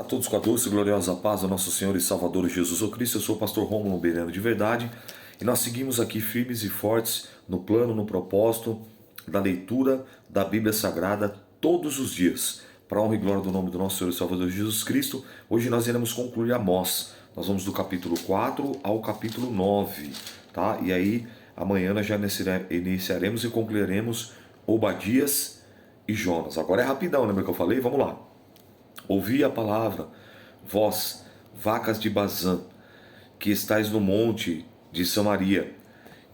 todos com a doce e gloriosa paz do nosso Senhor e Salvador Jesus Cristo. Eu sou o pastor Rômulo Beirano de Verdade e nós seguimos aqui firmes e fortes no plano, no propósito da leitura da Bíblia Sagrada todos os dias. Para a honra e glória do nome do nosso Senhor e Salvador Jesus Cristo, hoje nós iremos concluir Amós. Nós vamos do capítulo 4 ao capítulo 9, tá? E aí amanhã nós já iniciaremos e concluiremos Obadias e Jonas. Agora é rapidão, lembra que eu falei? Vamos lá. Ouvi a palavra, vós, vacas de Bazã, que estáis no monte de Samaria,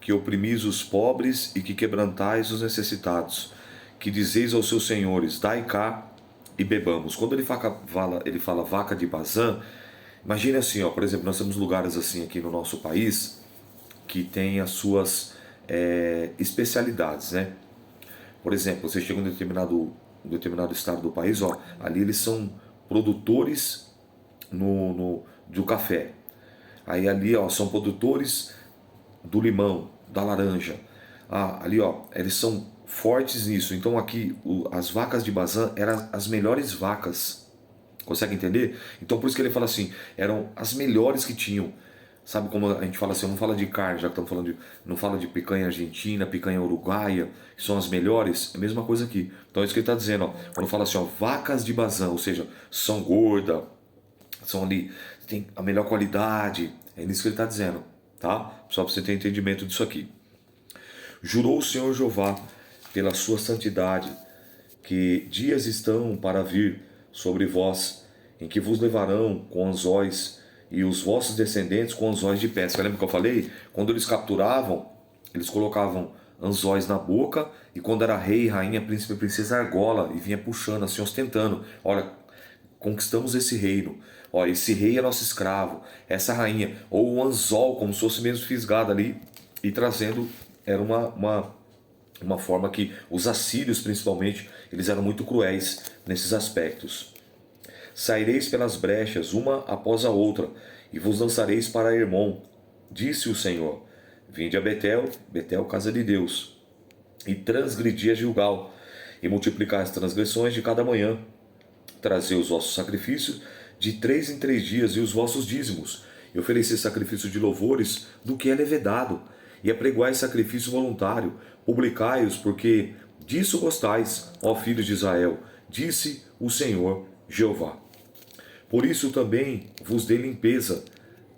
que oprimis os pobres e que quebrantais os necessitados, que dizeis aos seus senhores, dai cá e bebamos. Quando ele fala vaca de Bazã, imagine assim, ó, por exemplo, nós temos lugares assim aqui no nosso país que tem as suas especialidades, né? Por exemplo, você chega em um determinado estado do país, ó, ali eles são produtores do café. Aí ali, ó, são produtores do limão, da laranja. Ali, ó, eles são fortes nisso. Então aqui as vacas de Bazã eram as melhores vacas. Consegue entender? Então por isso que ele fala assim, eram as melhores que tinham. Sabe como a gente fala assim, não fala de carne, já que estamos falando não fala de picanha argentina, picanha uruguaia, que são as melhores, é a mesma coisa aqui. Então é isso que ele está dizendo, ó, quando fala assim, ó, vacas de Bazã, ou seja, são gordas, são ali, tem a melhor qualidade, é isso que ele está dizendo, tá? Só para você ter entendimento disso aqui. Jurou o Senhor Jeová pela sua santidade, que dias estão para vir sobre vós, em que vos levarão com anzóis, e os vossos descendentes com anzóis de pesca. Lembra que eu falei? Quando eles capturavam, eles colocavam anzóis na boca, e quando era rei, rainha, príncipe, princesa, argola, e vinha puxando, assim, ostentando. Olha, conquistamos esse reino. Olha, esse rei é nosso escravo, essa rainha. Ou o anzol, como se fosse mesmo fisgado ali, e trazendo, era uma forma que os assírios, principalmente, eles eram muito cruéis nesses aspectos. Saireis pelas brechas, uma após a outra, e vos lançareis para Hermon, disse o Senhor. Vinde a Betel, Betel, casa de Deus, e transgredi a Gilgal, e multiplicai as transgressões de cada manhã. Trazei os vossos sacrifícios de 3 em 3 dias, e os vossos dízimos, e oferecei sacrifício de louvores do que é levedado, e apregoai sacrifício voluntário, publicai-os, porque disso gostais, ó filhos de Israel, disse o Senhor Jeová. Por isso também vos dei limpeza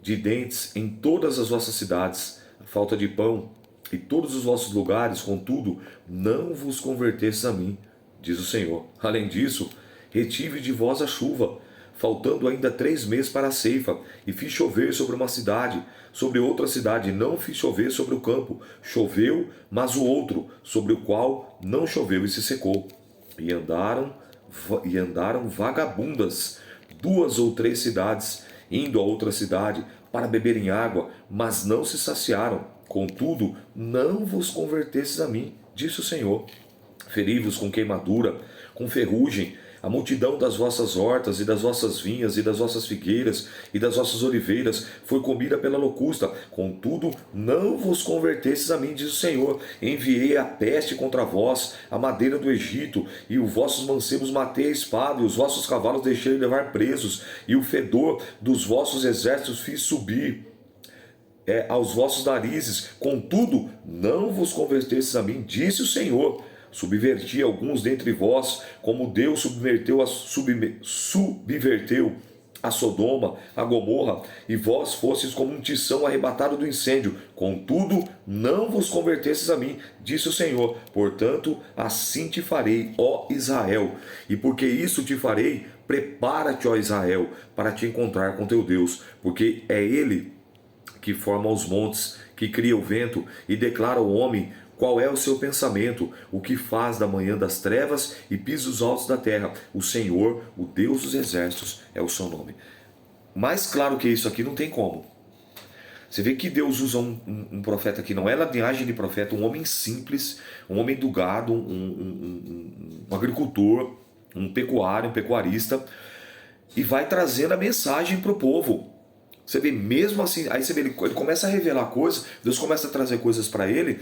de dentes em todas as vossas cidades, a falta de pão e todos os vossos lugares, contudo, não vos convertestes a mim, diz o Senhor. Além disso, retive de vós a chuva, faltando ainda 3 meses para a ceifa, e fiz chover sobre uma cidade, sobre outra cidade, não fiz chover sobre o campo. Choveu, mas o outro, sobre o qual não choveu e se secou. E andaram vagabundas 2 ou 3 cidades, indo a outra cidade para beberem água, mas não se saciaram. Contudo, não vos convertestes a mim, disse o Senhor. Feri-vos com queimadura, com ferrugem, a multidão das vossas hortas e das vossas vinhas e das vossas figueiras e das vossas oliveiras foi comida pela locusta. Contudo, não vos convertestes a mim, diz o Senhor. Enviei a peste contra vós, a madeira do Egito, e os vossos mancebos matei a espada, e os vossos cavalos deixei levar presos, e o fedor dos vossos exércitos fiz subir aos vossos narizes. Contudo, não vos convertestes a mim, disse o Senhor. Subverti alguns dentre vós, como Deus subverteu a Sodoma, a Gomorra, e vós fostes como um tição arrebatado do incêndio. Contudo, não vos convertestes a mim, disse o Senhor. Portanto, assim te farei, ó Israel. E porque isso te farei, prepara-te, ó Israel, para te encontrar com teu Deus, porque é Ele que forma os montes, que cria o vento e declara ao homem qual é o seu pensamento, o que faz da manhã das trevas e pisa os altos da terra. O Senhor, o Deus dos exércitos, é o seu nome. Mais claro que isso aqui não tem como. Você vê que Deus usa um profeta que não é linhagem de profeta, um homem simples, um homem do gado, um agricultor, um pecuário, um pecuarista, e vai trazendo a mensagem para o povo. Você vê mesmo assim, aí você vê, ele começa a revelar coisas, Deus começa a trazer coisas para ele,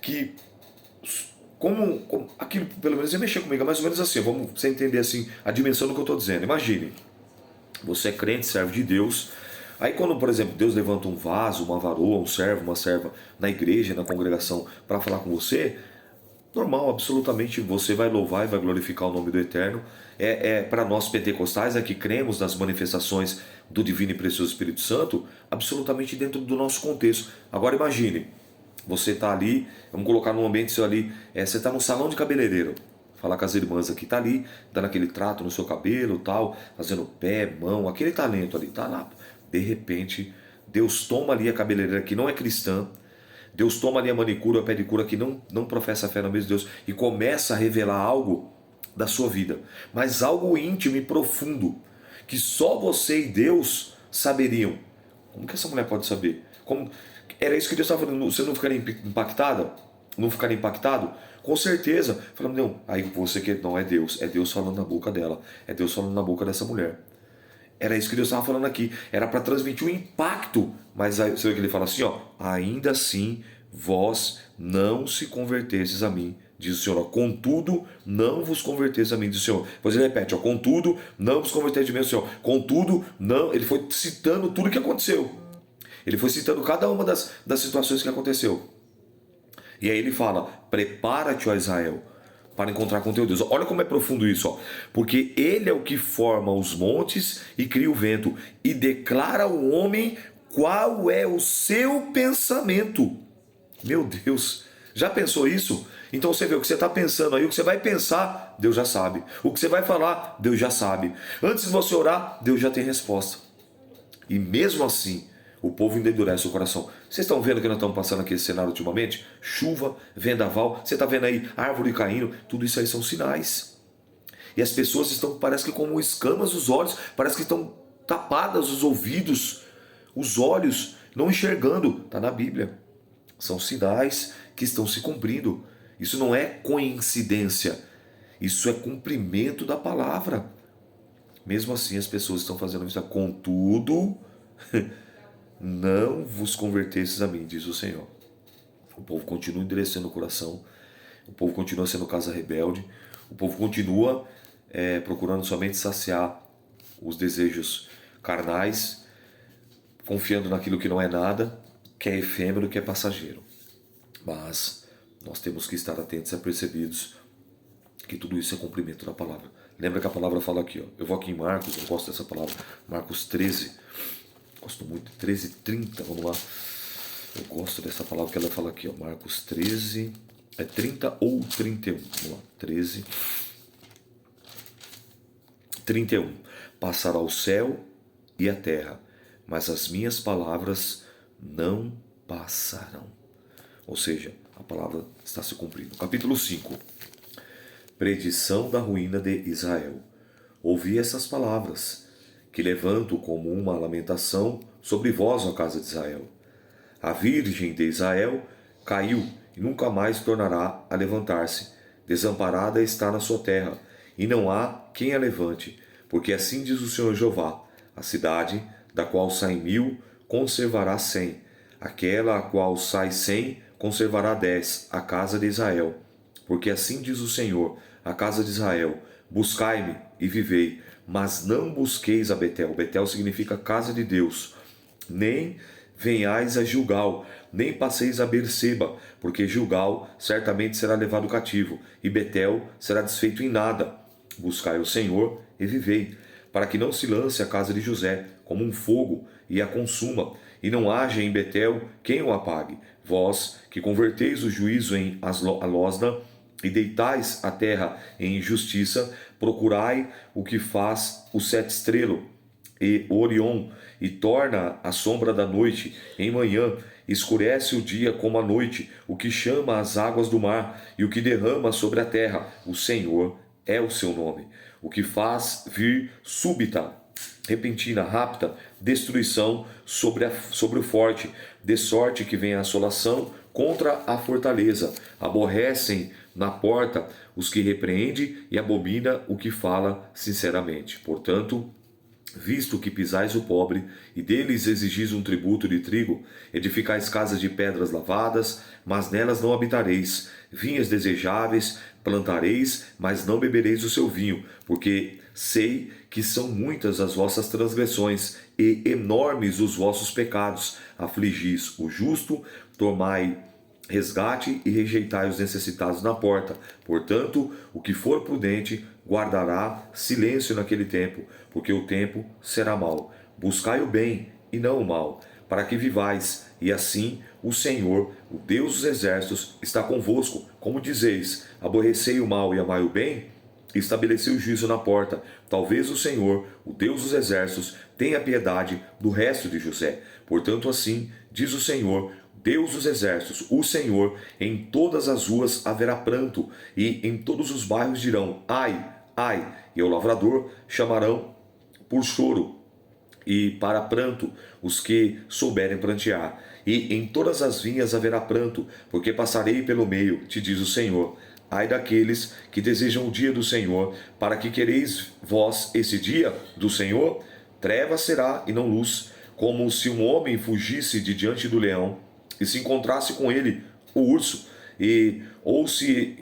que como aquilo, pelo menos ia mexer comigo, é mais ou menos assim, vamos você entender assim a dimensão do que eu estou dizendo. Imagine, você é crente, servo de Deus. Aí quando, por exemplo, Deus levanta um vaso, uma varoa, um servo, uma serva na igreja, na congregação, para falar com você, normal, absolutamente, você vai louvar e vai glorificar o nome do Eterno. Para nós pentecostais, que cremos nas manifestações do Divino e Precioso Espírito Santo, absolutamente dentro do nosso contexto. Agora imagine, você está ali, vamos colocar num ambiente seu ali, você está no salão de cabeleireiro, falar com as irmãs aqui, tá ali, dando aquele trato no seu cabelo, tal, fazendo pé, mão, aquele talento ali, tá lá. De repente, Deus toma ali a cabeleireira que não é cristã, Deus toma ali a manicura, a pedicura que não professa a fé no mesmo Deus e começa a revelar algo da sua vida, mas algo íntimo e profundo, que só você e Deus saberiam. Como que essa mulher pode saber? Era isso que Deus estava falando, você não ficaria impactada? Não ficaria impactado? Com certeza. Falando, não, aí você que não é Deus falando na boca dela, é Deus falando na boca dessa mulher. Era isso que Deus estava falando aqui. Era para transmitir um impacto. Mas aí, você vê que ele fala assim, ó, ainda assim vós não se convertestes a mim, diz o Senhor. Ó, contudo, não vos convertestes a mim, diz o Senhor. Depois ele repete, ó, contudo, não vos convertestes a mim, diz o Senhor. Contudo, não. Ele foi citando tudo o que aconteceu. Ele foi citando cada uma das situações que aconteceu. E aí ele fala, prepara-te, ó Israel, para encontrar com teu Deus. Olha como é profundo isso, ó. Porque ele é o que forma os montes e cria o vento e declara ao homem qual é o seu pensamento. Meu Deus, já pensou isso? Então você vê o que você está pensando aí, o que você vai pensar, Deus já sabe. O que você vai falar, Deus já sabe. Antes de você orar, Deus já tem resposta. E mesmo assim, o povo ainda endurece o coração. Vocês estão vendo que nós estamos passando aqui esse cenário ultimamente? Chuva, vendaval, você está vendo aí árvore caindo, tudo isso aí são sinais. E as pessoas estão, parece que como escamas os olhos, parece que estão tapadas os ouvidos, os olhos, não enxergando. Está na Bíblia. São sinais que estão se cumprindo. Isso não é coincidência. Isso é cumprimento da palavra. Mesmo assim as pessoas estão fazendo isso. Contudo, não vos convertestes a mim, diz o Senhor. O povo continua endurecendo o coração, o povo continua sendo casa rebelde, o povo continua procurando somente saciar os desejos carnais, confiando naquilo que não é nada, que é efêmero, que é passageiro. Mas nós temos que estar atentos e apercebidos que tudo isso é cumprimento da palavra. Lembra que a palavra fala aqui, ó. Eu vou aqui em Marcos, eu gosto dessa palavra, Marcos 13, gosto muito, 13:30, vamos lá. Eu gosto dessa palavra que ela fala aqui, ó, Marcos 13, 30 ou 31, vamos lá, 13:31. Passará o céu e a terra, mas as minhas palavras não passarão. Ou seja, a palavra está se cumprindo. Capítulo 5. Predição da ruína de Israel. Ouvi essas palavras, que levanto como uma lamentação sobre vós, ó casa de Israel. A virgem de Israel caiu e nunca mais tornará a levantar-se. Desamparada está na sua terra, e não há quem a levante, porque assim diz o Senhor Jeová: a cidade da qual saem 1000 conservará 100, aquela a qual sai 100 conservará 10, a casa de Israel. Porque assim diz o Senhor, a casa de Israel: buscai-me e vivei, mas não busqueis a Betel. Betel significa casa de Deus. Nem venhais a Gilgal, nem passeis a Berseba, porque Gilgal certamente será levado cativo, e Betel será desfeito em nada. Buscai o Senhor e vivei, para que não se lance a casa de José como um fogo e a consuma, e não haja em Betel quem o apague. Vós que converteis o juízo em alosna e deitais a terra em injustiça, procurai o que faz o sete estrelo e Orion, e torna a sombra da noite em manhã, escurece o dia como a noite, o que chama as águas do mar e o que derrama sobre a terra. O Senhor é o seu nome, o que faz vir súbita, repentina, rápida destruição sobre o forte, de sorte que vem a assolação contra a fortaleza. Aborrecem na porta os que repreende e abomina o que fala sinceramente. Portanto, Visto que pisais o pobre, e deles exigis um tributo de trigo, edificais casas de pedras lavadas, mas nelas não habitareis, vinhas desejáveis, plantareis, mas não bebereis o seu vinho, porque sei que são muitas as vossas transgressões, e enormes os vossos pecados. Afligis o justo, tomai resgate e rejeitai os necessitados na porta. Portanto, o que for prudente guardará silêncio naquele tempo, porque o tempo será mau. Buscai o bem e não o mal, para que vivais, e assim o Senhor, o Deus dos exércitos, está convosco. Como dizeis, aborrecei o mal e amai o bem, estabeleceu o juízo na porta. Talvez o Senhor, o Deus dos exércitos, tenha piedade do resto de José. Portanto, assim diz o Senhor, Deus dos exércitos, o Senhor: em todas as ruas haverá pranto, e em todos os bairros dirão, ai, ai, e ao lavrador chamarão por choro, e para pranto os que souberem prantear. E em todas as vinhas haverá pranto, porque passarei pelo meio, te diz o Senhor. Ai daqueles que desejam o dia do Senhor, para que quereis vós esse dia do Senhor? Trevas será e não luz, como se um homem fugisse de diante do leão, e se encontrasse com ele o urso, ou se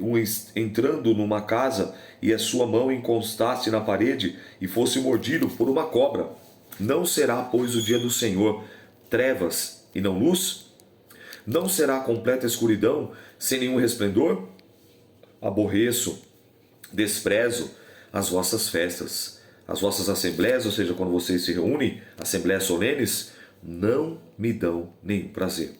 entrando numa casa e a sua mão encostasse na parede e fosse mordido por uma cobra. Não será, pois, o dia do Senhor trevas e não luz? Não será completa escuridão sem nenhum resplendor? Aborreço, desprezo as vossas festas, as vossas assembleias, ou seja, quando vocês se reúnem, assembleias solenes, não me dão nenhum prazer.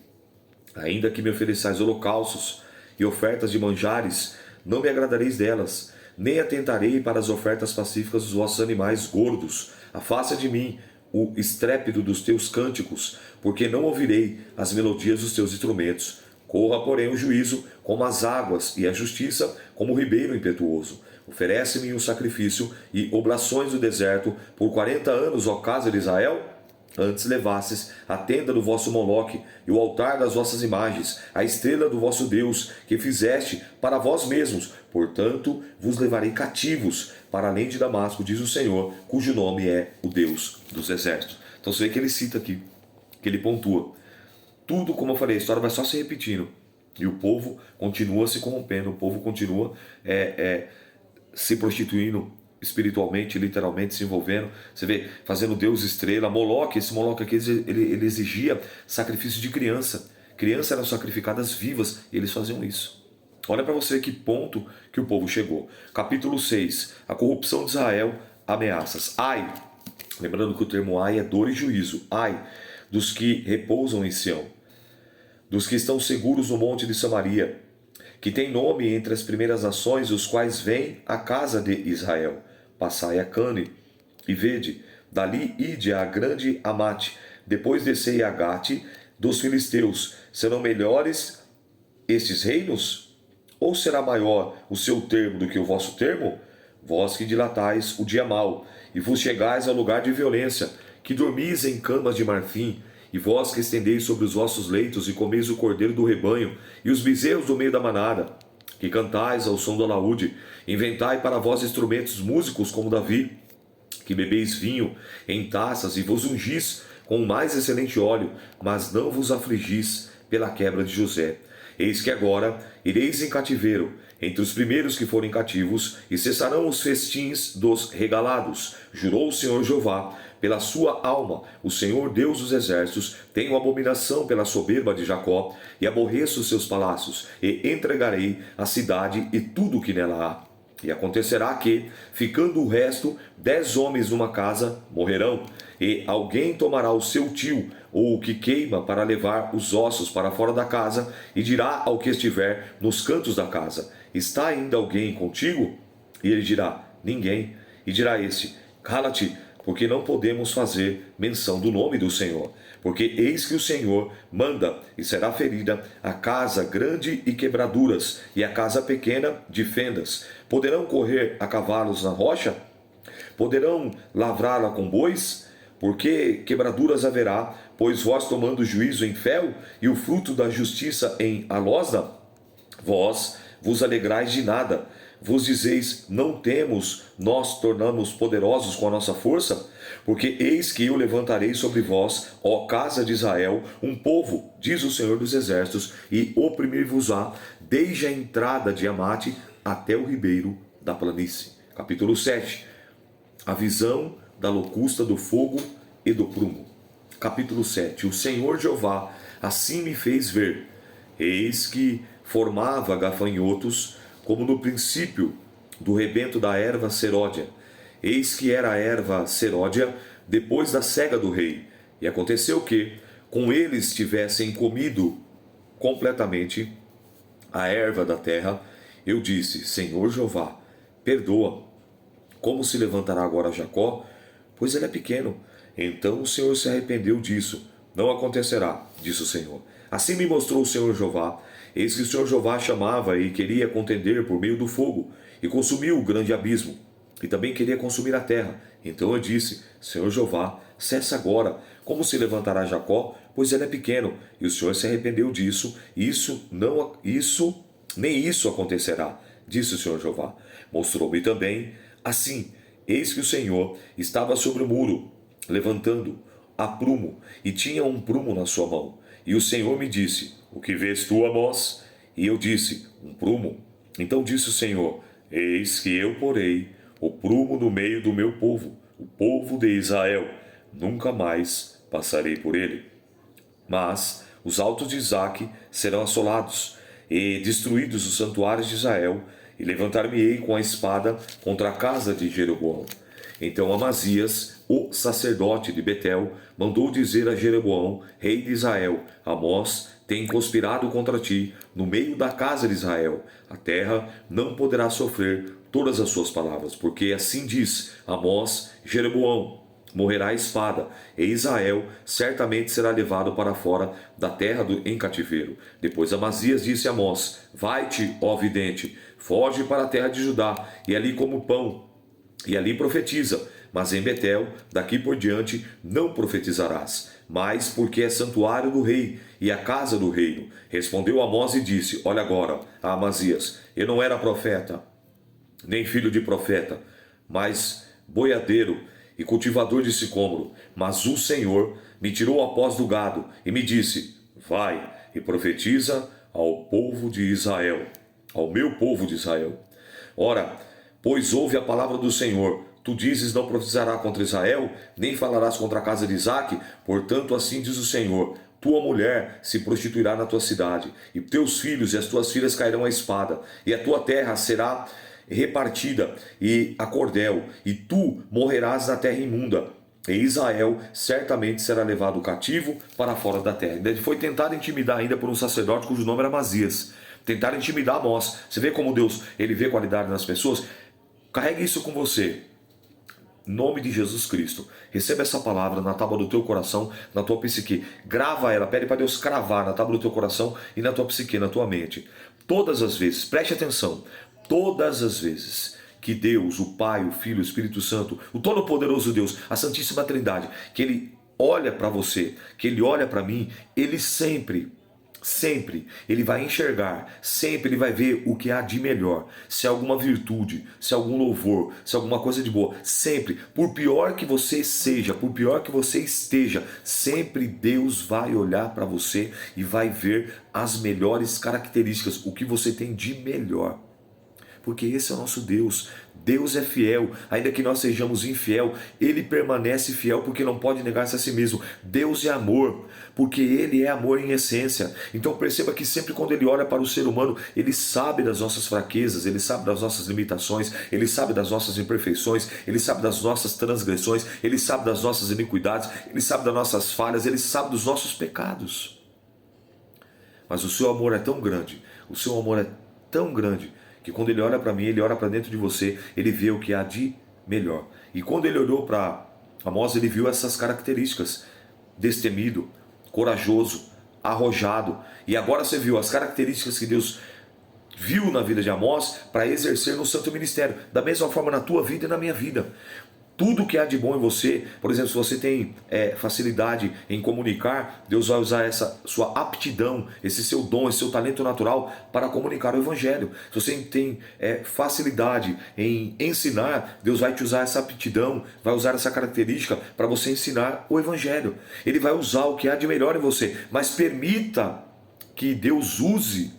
Ainda que me ofereçais holocaustos e ofertas de manjares, não me agradareis delas, nem atentarei para as ofertas pacíficas dos vossos animais gordos. Afasta de mim o estrépito dos teus cânticos, porque não ouvirei as melodias dos teus instrumentos. Corra, porém, o juízo como as águas, e a justiça como o ribeiro impetuoso. Oferece-me um sacrifício e oblações do deserto por 40 anos, ó casa de Israel? Antes levastes a tenda do vosso Moloque e o altar das vossas imagens, a estrela do vosso Deus, que fizeste para vós mesmos. Portanto, vos levarei cativos para além de Damasco, diz o Senhor, cujo nome é o Deus dos exércitos. Então você vê que ele cita aqui, que ele pontua. Tudo, como eu falei, a história vai só se repetindo. E o povo continua se corrompendo, o povo continua se prostituindo espiritualmente, literalmente se envolvendo. Você vê, fazendo Deus estrela. Moloque, esse Moloque aqui, ele exigia sacrifício de criança. Crianças eram sacrificadas vivas, e eles faziam isso. Olha para você ver que ponto que o povo chegou. Capítulo 6. A corrupção de Israel, ameaças. Ai, lembrando que o termo ai é dor e juízo. Ai dos que repousam em Sião, dos que estão seguros no monte de Samaria, que tem nome entre as primeiras nações, os quais vêm à casa de Israel. Passai a Cane, e vede, dali ide a grande Amate, depois descei a Gate dos filisteus. Serão melhores estes reinos? Ou será maior o seu termo do que o vosso termo? Vós que dilatais o dia mau, e vos chegais ao lugar de violência, que dormis em camas de marfim, e vós que estendeis sobre os vossos leitos e comeis o cordeiro do rebanho e os bezerros do meio da manada, que cantais ao som do alaúde, inventai para vós instrumentos músicos como Davi, que bebeis vinho em taças e vos ungis com o mais excelente óleo, mas não vos afligis pela quebra de José. Eis que agora ireis em cativeiro, entre os primeiros que forem cativos, e cessarão os festins dos regalados. Jurou o Senhor Jeová, pela sua alma, o Senhor Deus dos exércitos: tenho abominação pela soberba de Jacó, e aborreço os seus palácios, e entregarei a cidade e tudo o que nela há. E acontecerá que, ficando o resto, 10 homens numa casa morrerão, e alguém tomará o seu tio, ou o que queima, para levar os ossos para fora da casa, e dirá ao que estiver nos cantos da casa: está ainda alguém contigo? E ele dirá: ninguém. E dirá este: cala-te, porque não podemos fazer menção do nome do Senhor. Porque eis que o Senhor manda, e será ferida a casa grande e quebraduras, e a casa pequena de fendas. Poderão correr a cavalos na rocha? Poderão lavrá-la com bois? Porque quebraduras haverá, pois vós tomando juízo em fel, e o fruto da justiça em alosna? Vós vos alegrais de nada, vos dizeis, não temos, nós tornamos poderosos com a nossa força? Porque eis que eu levantarei sobre vós, ó casa de Israel, um povo, diz o Senhor dos Exércitos, e oprimir-vos-á, desde a entrada de Amate até o ribeiro da planície. Capítulo 7. A visão da locusta, do fogo e do prumo. Capítulo 7. O Senhor Jeová assim me fez ver. Eis que formava gafanhotos, como no princípio do rebento da erva seródia. Eis que era a erva seródia depois da cega do rei. E aconteceu que, com eles tivessem comido completamente a erva da terra, eu disse, Senhor Jeová, perdoa. Como se levantará agora Jacó? Pois ele é pequeno. Então o Senhor se arrependeu disso. Não acontecerá, disse o Senhor. Assim me mostrou o Senhor Jeová. Eis que o Senhor Jeová chamava e queria contender por meio do fogo, e consumiu o grande abismo, e também queria consumir a terra. Então eu disse, Senhor Jeová, cessa agora. Como se levantará Jacó? Pois ele é pequeno. E o Senhor se arrependeu disso. Nem isso acontecerá, disse o Senhor Jeová. Mostrou-me também, assim, eis que o Senhor estava sobre o muro, levantando a prumo, e tinha um prumo na sua mão. E o Senhor me disse, o que vês tu, Amós? E eu disse, um prumo. Então disse o Senhor, eis que eu porei o prumo no meio do meu povo, o povo de Israel. Nunca mais passarei por ele. Mas os altos de Isaque serão assolados, e destruídos os santuários de Israel, e levantar-me-ei com a espada contra a casa de Jeroboão. Então Amazias, o sacerdote de Betel, mandou dizer a Jeroboão, rei de Israel, Amós tem conspirado contra ti no meio da casa de Israel. A terra não poderá sofrer todas as suas palavras, porque assim diz Amós, Jeroboão, morrerá a espada, e Israel certamente será levado para fora da terra em cativeiro. Depois Amazias disse a Amós, vai-te, ó vidente, foge para a terra de Judá, e ali como pão, e ali profetiza, mas em Betel, daqui por diante, não profetizarás, mas porque é santuário do rei, e a casa do reino. Respondeu Amós e disse, olha agora, a Amazias, eu não era profeta, nem filho de profeta, mas boiadeiro e cultivador de sicômoro, mas o Senhor me tirou após do gado, e me disse, vai e profetiza ao povo de Israel, ao meu povo de Israel. Ora, pois ouve a palavra do Senhor, tu dizes, não profetizará contra Israel, nem falarás contra a casa de Isaque, portanto assim diz o Senhor, tua mulher se prostituirá na tua cidade, e teus filhos e as tuas filhas cairão à espada, e a tua terra será repartida e a cordel, e tu morrerás na terra imunda, e Israel certamente será levado cativo para fora da terra. Ele foi tentado intimidar ainda por um sacerdote cujo nome era Amazias. Tentaram intimidar Amós. Você vê como Deus, ele vê qualidade nas pessoas? Carregue isso com você. Em nome de Jesus Cristo. Receba essa palavra na tábua do teu coração, na tua psique. Grava ela, pede para Deus cravar na tábua do teu coração e na tua psique, na tua mente. Todas as vezes, preste atenção, todas as vezes que Deus, o Pai, o Filho, o Espírito Santo, o Todo-Poderoso Deus, a Santíssima Trindade, que Ele olha para você, que Ele olha para mim, Ele sempre Ele vai enxergar, sempre Ele vai ver o que há de melhor, se há alguma virtude, se há algum louvor, se há alguma coisa de boa, sempre, por pior que você seja, por pior que você esteja, sempre Deus vai olhar para você e vai ver as melhores características, o que você tem de melhor. Porque esse é o nosso Deus. Deus é fiel, ainda que nós sejamos infiel, Ele permanece fiel porque não pode negar-se a si mesmo. Deus é amor, porque Ele é amor em essência. Então perceba que sempre quando Ele olha para o ser humano, Ele sabe das nossas fraquezas, Ele sabe das nossas limitações, Ele sabe das nossas imperfeições, Ele sabe das nossas transgressões, Ele sabe das nossas iniquidades, Ele sabe das nossas falhas, Ele sabe dos nossos pecados. Mas o seu amor é tão grande, o seu amor é tão grande, que quando Ele olha para mim, Ele olha para dentro de você, Ele vê o que há de melhor. E quando Ele olhou para Amós, Ele viu essas características: destemido, corajoso, arrojado. E agora você viu as características que Deus viu na vida de Amós para exercer no santo ministério. Da mesma forma na tua vida e na minha vida. Tudo que há de bom em você, por exemplo, se você tem facilidade em comunicar, Deus vai usar essa sua aptidão, esse seu dom, esse seu talento natural para comunicar o Evangelho. Se você tem facilidade em ensinar, Deus vai te usar essa aptidão, vai usar essa característica para você ensinar o Evangelho. Ele vai usar o que há de melhor em você, mas permita que Deus use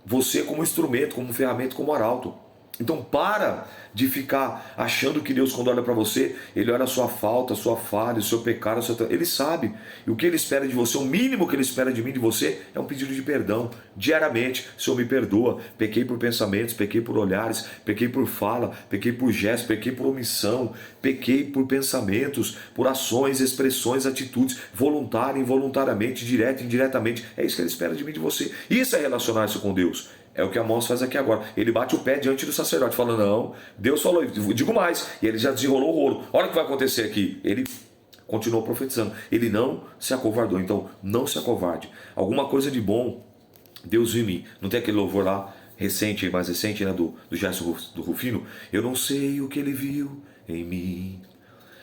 você como instrumento, como ferramenta, como arauto. Então para de ficar achando que Deus, quando olha para você, Ele olha a sua falta, a sua falha, o seu pecado, Ele sabe. E o que Ele espera de você, o mínimo que Ele espera de mim, de você, é um pedido de perdão. Diariamente, Senhor, me perdoa. Pequei por pensamentos, pequei por olhares, pequei por fala, pequei por gestos, pequei por omissão, pequei por pensamentos, por ações, expressões, atitudes, voluntária, involuntariamente, direta, indiretamente. É isso que Ele espera de mim, de você. Isso é relacionar-se com Deus. É o que Amós faz aqui agora. Ele bate o pé diante do sacerdote, falando, não, Deus falou, digo mais. E ele já desenrolou o rolo. Olha o que vai acontecer aqui. Ele continuou profetizando. Ele não se acovardou. Então, não se acovarde. Alguma coisa de bom, Deus viu em mim. Não tem aquele louvor lá, recente, mais recente, né, do Gerson do Rufino? Eu não sei o que ele viu em mim.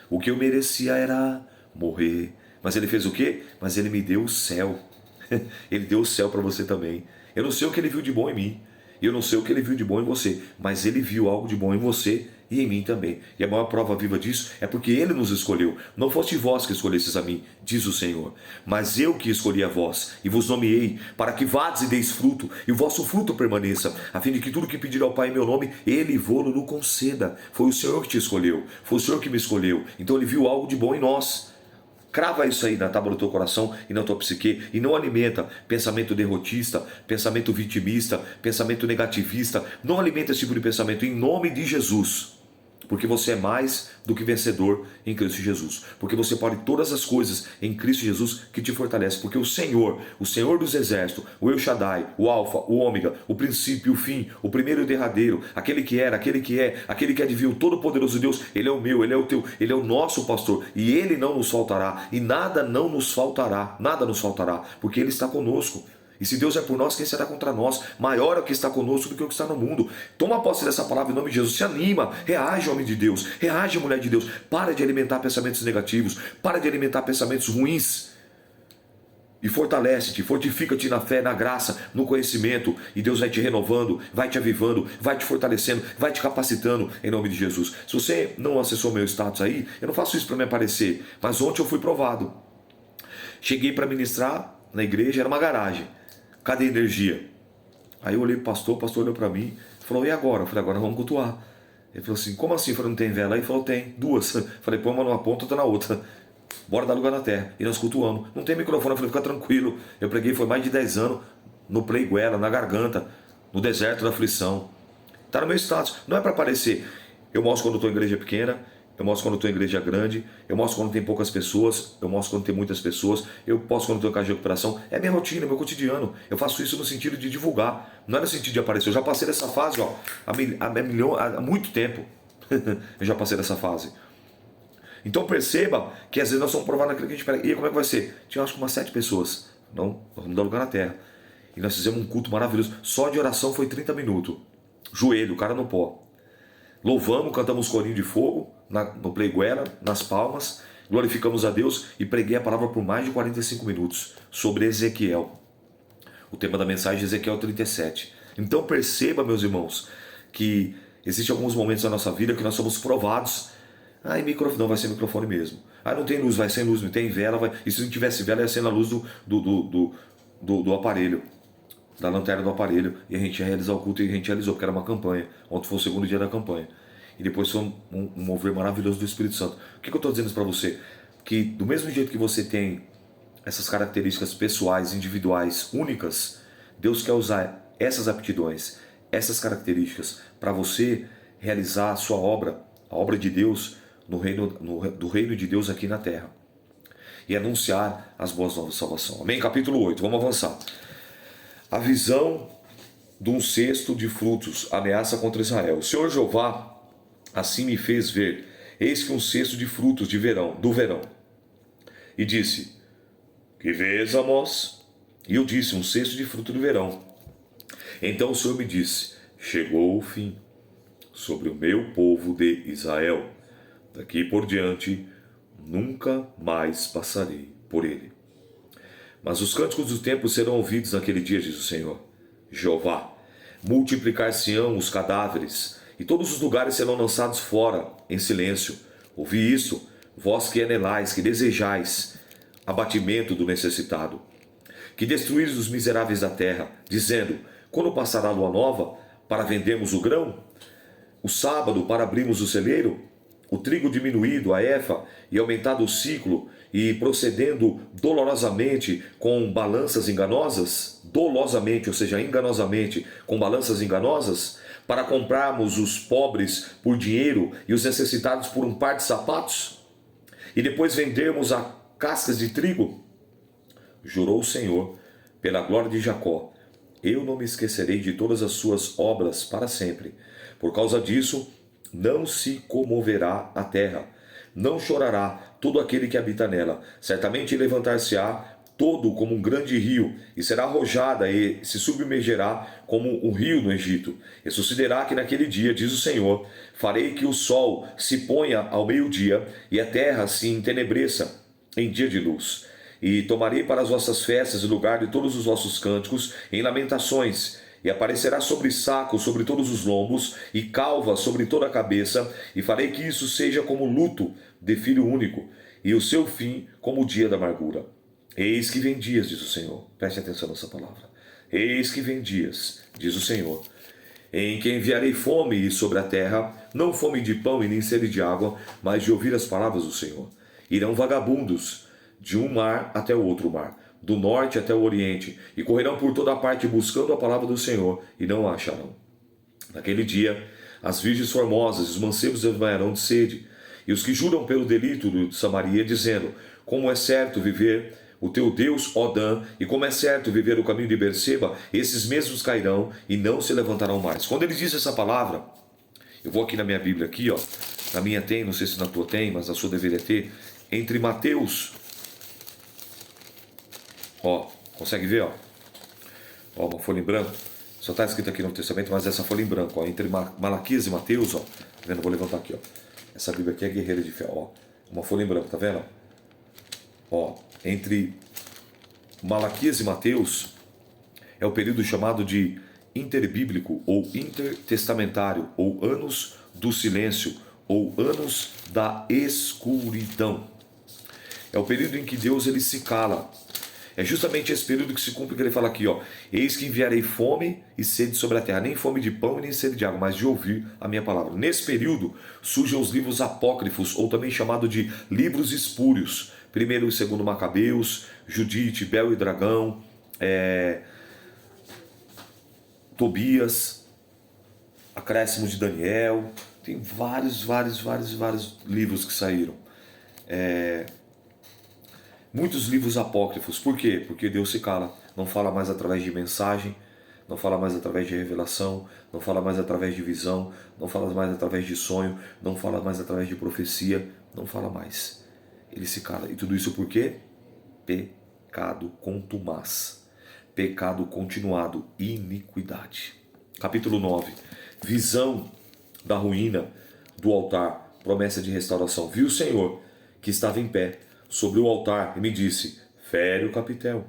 O que eu merecia era morrer. Mas ele fez o quê? Mas ele me deu o céu. Ele deu o céu para você também. Eu não sei o que ele viu de bom em mim. E eu não sei o que ele viu de bom em você. Mas ele viu algo de bom em você e em mim também. E a maior prova viva disso é porque ele nos escolheu. Não foste vós que escolhestes a mim, diz o Senhor. Mas eu que escolhi a vós e vos nomeei para que vades e deis fruto e o vosso fruto permaneça, a fim de que tudo que pedir ao Pai em meu nome, ele vô-lo conceda. Foi o Senhor que te escolheu. Foi o Senhor que me escolheu. Então ele viu algo de bom em nós. Crava isso aí na tábua do teu coração e na tua psique e não alimenta pensamento derrotista, pensamento vitimista, pensamento negativista. Não alimenta esse tipo de pensamento em nome de Jesus. Porque você é mais do que vencedor em Cristo Jesus. Porque você pode todas as coisas em Cristo Jesus que te fortalece. Porque o Senhor dos Exércitos, o El Shaddai, o Alfa, o Ômega, o princípio, o fim, o primeiro e o derradeiro, aquele que era, aquele que é, aquele que adivinha, o todo-poderoso Deus, Ele é o meu, Ele é o teu, Ele é o nosso pastor. E Ele não nos faltará. E nada não nos faltará. Nada nos faltará. Porque Ele está conosco. E se Deus é por nós, quem será contra nós? Maior é o que está conosco do que o que está no mundo. Toma posse dessa palavra em nome de Jesus. Se anima. Reage, homem de Deus. Reage, mulher de Deus. Para de alimentar pensamentos negativos. Para de alimentar pensamentos ruins. E fortalece-te, fortifica-te na fé, na graça, no conhecimento. E Deus vai te renovando, vai te avivando, vai te fortalecendo, vai te capacitando em nome de Jesus. Se você não acessou meu status aí, eu não faço isso para me aparecer. Mas ontem eu fui provado. Cheguei para ministrar na igreja, era uma garagem. Cadê a energia? Aí eu olhei pro pastor, o pastor olhou para mim e falou, e agora? Eu falei, agora vamos cultuar. Ele falou assim, como assim? Eu falei, não tem vela aí? Ele falou, tem, duas. Eu falei, põe uma numa ponta, outra na outra. Bora dar lugar na terra. E nós cultuamos. Não tem microfone, eu falei, fica tranquilo. Eu preguei, foi mais de 10 anos, no Pleiguela, na garganta, no deserto da aflição. Tá no meu status. Não é para aparecer. Eu mostro quando estou em igreja pequena, eu mostro quando estou em igreja grande, eu mostro quando tem poucas pessoas, eu mostro quando tem muitas pessoas, eu posto quando estou em casa de recuperação. É minha rotina, é meu cotidiano. Eu faço isso no sentido de divulgar, não é no sentido de aparecer. Eu já passei dessa fase há muito tempo. Eu já passei dessa fase. Então perceba que às vezes nós somos provados naquilo que a gente pega. E como é que vai ser? Tinha acho que umas 7 pessoas. Não, nós vamos dar lugar na terra. E nós fizemos um culto maravilhoso. Só de oração foi 30 minutos. Joelho, cara no pó. Louvamos, cantamos corinho de fogo no Pleiguela, nas palmas, glorificamos a Deus e preguei a palavra por mais de 45 minutos sobre Ezequiel. O tema da mensagem é Ezequiel 37. Então perceba, meus irmãos, que existem alguns momentos da nossa vida que nós somos provados. Ah, e microfone, não vai ser microfone mesmo. Ah, não tem luz, vai sem luz, não tem vela, vai. E se não tivesse vela, ia ser na luz do aparelho. Da lanterna do aparelho, e a gente ia realizar o culto, e a gente realizou, porque era uma campanha. Ontem foi o segundo dia da campanha. E depois foi um mover maravilhoso do Espírito Santo. O que eu estou dizendo isso para você? Que do mesmo jeito que você tem essas características pessoais, individuais, únicas, Deus quer usar essas aptidões, essas características, para você realizar a sua obra, a obra de Deus, do reino de Deus aqui na terra. E anunciar as boas novas de salvação. Amém? Capítulo 8, vamos avançar. A visão de um cesto de frutos ameaça contra Israel. O Senhor Jeová assim me fez ver, eis que um cesto de frutos do verão. E disse, que vês, Amós? E eu disse, um cesto de fruto do verão. Então o Senhor me disse, chegou o fim sobre o meu povo de Israel. Daqui por diante, nunca mais passarei por ele. Mas os cânticos do templo serão ouvidos naquele dia, diz o Senhor. Jeová, multiplicar-se-ão os cadáveres, e todos os lugares serão lançados fora, em silêncio. Ouvi isso, vós que anelais, que desejais abatimento do necessitado, que destruís os miseráveis da terra, dizendo, quando passará a lua nova, para vendermos o grão? O sábado, para abrirmos o celeiro? O trigo diminuído, a efa, e aumentado o ciclo, e procedendo dolorosamente com balanças enganosas? Dolosamente, ou seja, enganosamente, com balanças enganosas? Para comprarmos os pobres por dinheiro e os necessitados por um par de sapatos? E depois vendermos a cascas de trigo? Jurou o Senhor, pela glória de Jacó, eu não me esquecerei de todas as suas obras para sempre. Por causa disso, não se comoverá a terra, não chorará todo aquele que habita nela. Certamente levantar-se-á todo como um grande rio, e será arrojada e se submergerá como um rio no Egito. E sucederá que naquele dia, diz o Senhor, farei que o sol se ponha ao meio-dia, e a terra se entenebreça em dia de luz. E tomarei para as vossas festas o lugar de todos os vossos cânticos em lamentações, e aparecerá sobre saco sobre todos os lombos, e calva sobre toda a cabeça, e farei que isso seja como luto de filho único, e o seu fim como o dia da amargura. Eis que vem dias, diz o Senhor. Preste atenção nessa palavra. Eis que vem dias, diz o Senhor, em que enviarei fome sobre a terra, não fome de pão e nem sede de água, mas de ouvir as palavras do Senhor. Irão vagabundos de um mar até o outro mar, do norte até o oriente, e correrão por toda a parte buscando a palavra do Senhor, e não a acharão. Naquele dia, as virgens formosas e os mancebos desmaiarão de sede, e os que juram pelo delito de Samaria, dizendo, como é certo viver o teu Deus, ó Dan, e como é certo viver o caminho de Berseba, esses mesmos cairão e não se levantarão mais. Quando ele diz essa palavra, eu vou aqui na minha Bíblia, aqui, ó, na minha tem, não sei se na tua tem, mas na sua deveria ter, entre Mateus, ó, consegue ver, ó, uma folha em branco, só está escrito aqui no Novo Testamento, mas essa folha em branco, ó, entre Malaquias e Mateus, ó, tá vendo? Vou levantar aqui, ó, essa Bíblia aqui é guerreira de fé, ó, uma folha em branco, tá vendo? Ó, entre Malaquias e Mateus é o período chamado de interbíblico ou intertestamentário, ou anos do silêncio, ou anos da escuridão. É o período em que Deus ele se cala. É justamente esse período que se cumpre que ele fala aqui, ó, eis que enviarei fome e sede sobre a terra, nem fome de pão e nem sede de água, mas de ouvir a minha palavra. Nesse período surgem os livros apócrifos, ou também chamado de livros espúrios. Primeiro e segundo Macabeus, Judite, Bel e Dragão, Tobias, Acréscimo de Daniel. Tem vários livros que saíram. Muitos livros apócrifos. Por quê? Porque Deus se cala. Não fala mais através de mensagem, não fala mais através de revelação, não fala mais através de visão, não fala mais através de sonho, não fala mais através de profecia, não fala mais. Ele se cala. E tudo isso por quê? Pecado contumaz. Pecado continuado. Iniquidade. Capítulo 9. Visão da ruína do altar. Promessa de restauração. Viu o Senhor que estava em pé sobre o altar e me disse, fere o capitel,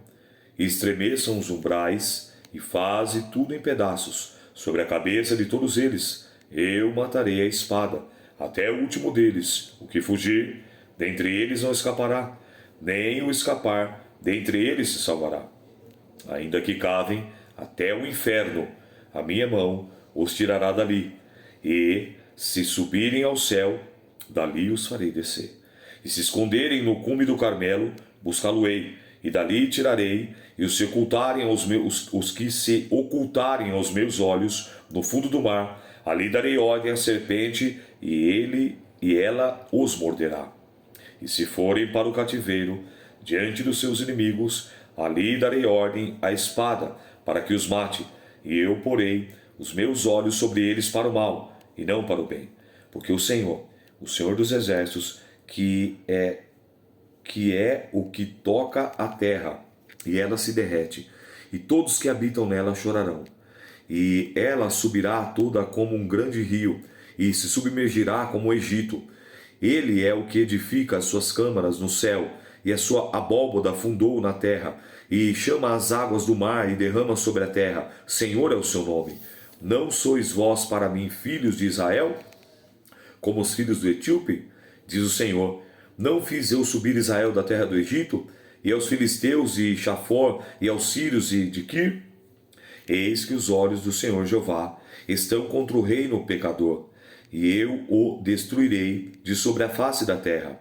e estremeçam os umbrais, e faze tudo em pedaços, sobre a cabeça de todos eles. Eu matarei a espada, até o último deles. O que fugir, dentre eles não escapará, nem o escapar, dentre eles se salvará. Ainda que cavem até o inferno, a minha mão os tirará dali, e, se subirem ao céu, dali os farei descer. E se esconderem no cume do Carmelo, buscá-lo-ei, e dali tirarei, e os que se ocultarem aos meus olhos no fundo do mar, ali darei ordem à serpente, e ela os morderá. E se forem para o cativeiro, diante dos seus inimigos, ali darei ordem à espada, para que os mate, e eu porei os meus olhos sobre eles para o mal, e não para o bem. Porque o Senhor dos exércitos, que é o que toca a terra, e ela se derrete, e todos que habitam nela chorarão. E ela subirá toda como um grande rio, e se submergirá como o Egito, Ele é o que edifica as suas câmaras no céu, e a sua abóboda fundou na terra, e chama as águas do mar e derrama sobre a terra. Senhor é o seu nome. Não sois vós para mim filhos de Israel, como os filhos do etíope? Diz o Senhor. Não fiz eu subir Israel da terra do Egito, e aos filisteus e Chafor, e aos sírios e de Quir? Eis que os olhos do Senhor Jeová estão contra o reino pecador, e eu o destruirei de sobre a face da terra.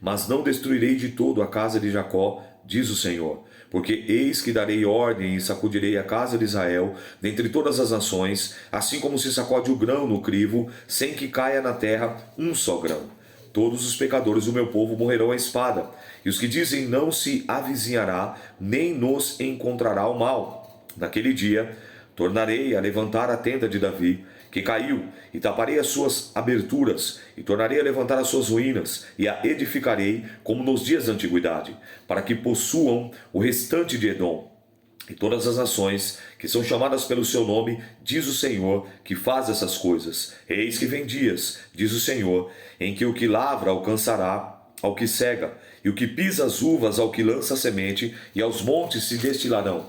Mas não destruirei de todo a casa de Jacó, diz o Senhor, porque eis que darei ordem e sacudirei a casa de Israel dentre todas as nações, assim como se sacode o grão no crivo, sem que caia na terra um só grão. Todos os pecadores do meu povo morrerão à espada, e os que dizem não se avizinhará, nem nos encontrará o mal. Naquele dia, tornarei a levantar a tenda de Davi, que caiu, e taparei as suas aberturas, e tornarei a levantar as suas ruínas, e a edificarei como nos dias da antiguidade, para que possuam o restante de Edom. E todas as nações que são chamadas pelo seu nome, diz o Senhor, que faz essas coisas. Eis que vem dias, diz o Senhor, em que o que lavra alcançará ao que cega, e o que pisa as uvas ao que lança a semente, e aos montes se destilarão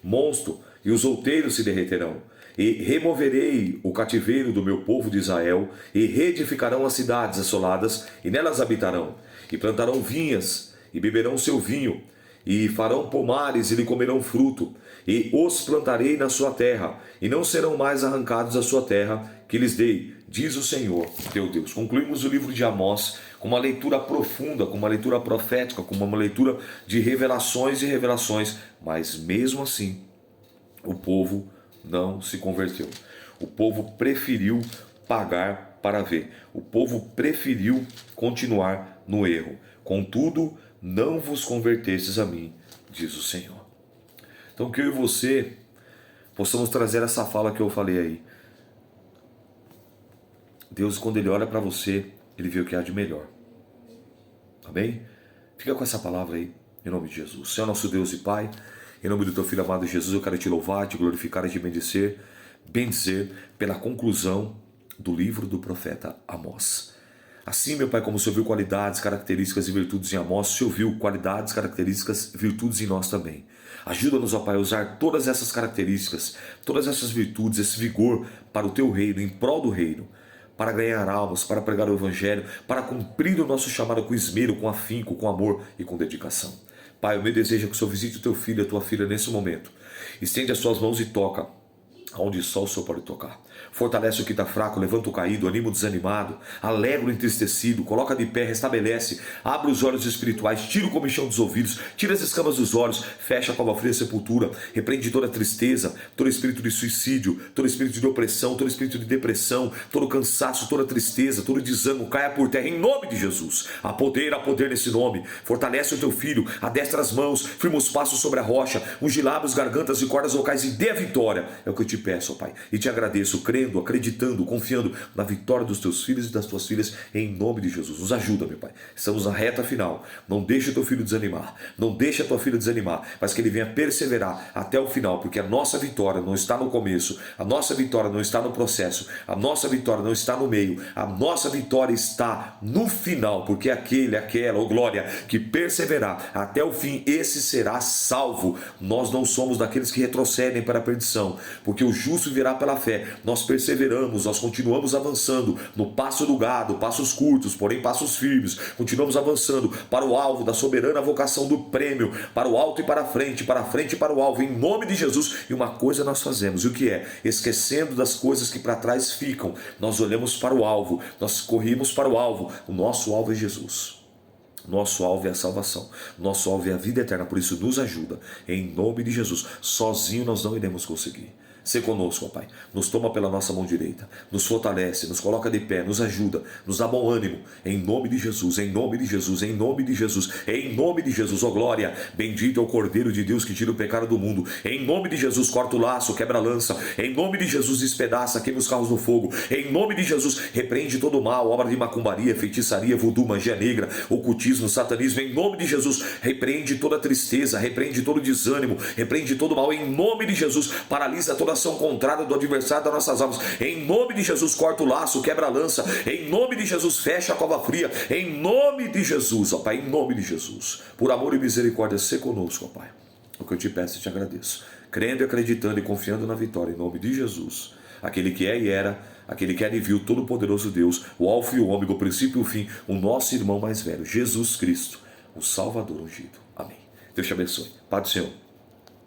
mosto, e os outeiros se derreterão. E removerei o cativeiro do meu povo de Israel, e reedificarão as cidades assoladas, e nelas habitarão. E plantarão vinhas, e beberão seu vinho, e farão pomares, e lhe comerão fruto. E os plantarei na sua terra, e não serão mais arrancados da sua terra, que lhes dei, diz o Senhor, teu Deus. Concluímos o livro de Amós com uma leitura profunda, com uma leitura profética, com uma leitura de revelações e revelações, mas mesmo assim, o povo não se converteu. O povo preferiu pagar para ver. O povo preferiu continuar no erro. Contudo, não vos convertestes a mim, diz o Senhor. Então que eu e você possamos trazer essa fala que eu falei aí. Deus, quando Ele olha para você, Ele vê o que há de melhor. Amém? Fica com essa palavra aí, em nome de Jesus. Senhor nosso Deus e Pai, em nome do Teu Filho amado Jesus, eu quero Te louvar, Te glorificar e Te bendizer pela conclusão do livro do profeta Amós. Assim, meu Pai, como o Senhor viu qualidades, características e virtudes em Amós, o Senhor viu qualidades, características, virtudes em nós também. Ajuda-nos, ó Pai, a usar todas essas características, todas essas virtudes, esse vigor para o Teu reino, em prol do reino, para ganhar almas, para pregar o Evangelho, para cumprir o nosso chamado com esmero, com afinco, com amor e com dedicação. Pai, o meu desejo é que o Senhor visite o Teu filho e a Tua filha nesse momento. Estende as Suas mãos e toca aonde só o Senhor pode tocar. Fortalece o que está fraco, levanta o caído, anima o desanimado, alegra o entristecido, coloca de pé, restabelece, abre os olhos espirituais, tira o comichão dos ouvidos, tira as escamas dos olhos, fecha a cova fria da sepultura, repreende toda tristeza, todo espírito de suicídio, todo espírito de opressão, todo espírito de depressão, todo cansaço, toda tristeza, todo desânimo, caia por terra em nome de Jesus. Há poder nesse nome. Fortalece o teu filho, adestra as mãos, firma os passos sobre a rocha, unge lábios, gargantas e cordas vocais e dê a vitória. É o que eu te peço, ó Pai, e te agradeço, crendo, acreditando, confiando na vitória dos teus filhos e das tuas filhas, em nome de Jesus. Nos ajuda, meu Pai. Estamos na reta final. Não deixe o teu filho desanimar, não deixe a tua filha desanimar, mas que ele venha perseverar até o final, porque a nossa vitória não está no começo, a nossa vitória não está no processo, a nossa vitória não está no meio, a nossa vitória está no final, porque aquela, ó glória, que perseverar até o fim, esse será salvo. Nós não somos daqueles que retrocedem para a perdição, porque o justo virá pela fé. Nós perseveramos, nós continuamos avançando no passo do gado, passos curtos, porém passos firmes. Continuamos avançando para o alvo da soberana vocação do prêmio, para o alto e para frente e para o alvo, em nome de Jesus. E uma coisa nós fazemos, e o que é? Esquecendo das coisas que para trás ficam, nós olhamos para o alvo, nós corrimos para o alvo. O nosso alvo é Jesus. Nosso alvo é a salvação, nosso alvo é a vida eterna, por isso nos ajuda, em nome de Jesus. Sozinho nós não iremos conseguir. Sê conosco, ó Pai, nos toma pela nossa mão direita, nos fortalece, nos coloca de pé, nos ajuda, nos dá bom ânimo, em nome de Jesus, em nome de Jesus, em nome de Jesus, em nome de Jesus, ó glória, bendito é o Cordeiro de Deus que tira o pecado do mundo, em nome de Jesus, corta o laço, quebra a lança, em nome de Jesus, despedaça, queima os carros no fogo, em nome de Jesus, repreende todo o mal, obra de macumbaria, feitiçaria, voodoo, magia negra, ocultismo, satanismo, em nome de Jesus, repreende toda tristeza, repreende todo desânimo, repreende todo mal, em nome de Jesus, paralisa toda ação contrária do adversário das nossas almas. Em nome de Jesus, corta o laço, quebra a lança. Em nome de Jesus, fecha a cova fria. Em nome de Jesus, ó Pai, em nome de Jesus. Por amor e misericórdia, se conosco, ó Pai. O que eu te peço e te agradeço. Crendo e acreditando e confiando na vitória, em nome de Jesus. Aquele que é e era, aquele que era e viu, todo-poderoso Deus, o alfa e o ômega, o princípio e o fim, o nosso irmão mais velho, Jesus Cristo, o Salvador ungido. Amém. Deus te abençoe. Paz do Senhor.